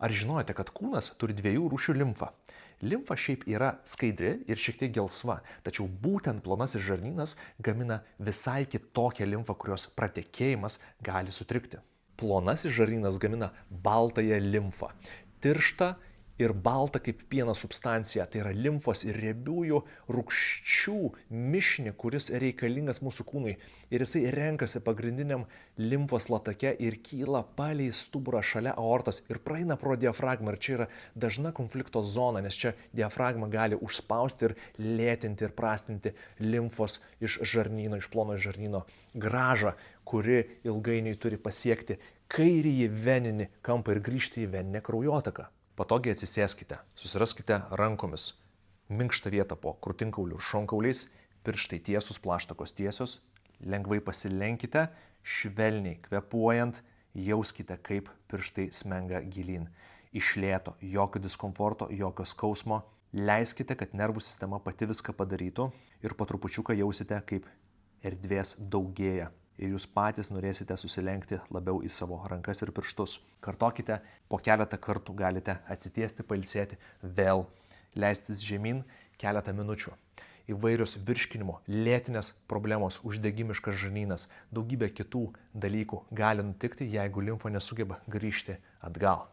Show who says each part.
Speaker 1: Ar žinojote, kad kūnas turi dviejų rūšių limfą? Limfa šiaip yra skaidri ir šiek tiek gelsva, tačiau būtent plonasis žarnynas gamina visai kitokią limfą, kurios pratekėjimas gali sutrikti. Plonasis žarnynas gamina baltąją limfą. Tirštą ir baltą kaip pieno substancija. Tai yra limfos ir riebiųjų rūgščių mišinį, kuris reikalingas mūsų kūnui. Ir jisai renkasi pagrindiniam limfos latake ir kyla palei stuburą šalia aortos ir praeina pro diafragmą. Ir čia yra dažna konflikto zona, nes čia diafragma gali užspausti ir lėtinti ir prastinti limfos iš žarnyno, iš plono žarnyno grąžą, kuri ilgainiui turi pasiekti kairįjį veninį kampą ir grįžti į veninę kraujotaką. Patogiai atsisėskite, susiraskite rankomis minkštą vietą po krūtinkaulių ir šonkauliais, pirštai tiesus, plaštakos tiesios, lengvai pasilenkite, švelniai kvėpuojant, jauskite, kaip pirštai smenga gilyn. Iš lėto, jokio diskomforto, jokio skausmo, leiskite, kad nervų sistema pati viską padarytų ir po trupučiuką jausite, kaip erdvės daugėja. Ir jūs patys norėsite susilenkti labiau į savo rankas ir pirštus. Kartokite, po keletą kartų galite atsitiesti, pailsėti, vėl leistis žemyn keletą minučių. Įvairios virškinimo, lėtinės problemos, uždegimiškas žarnynas, daugybė kitų dalykų gali nutikti, jeigu limfa nesugeba grįžti atgal.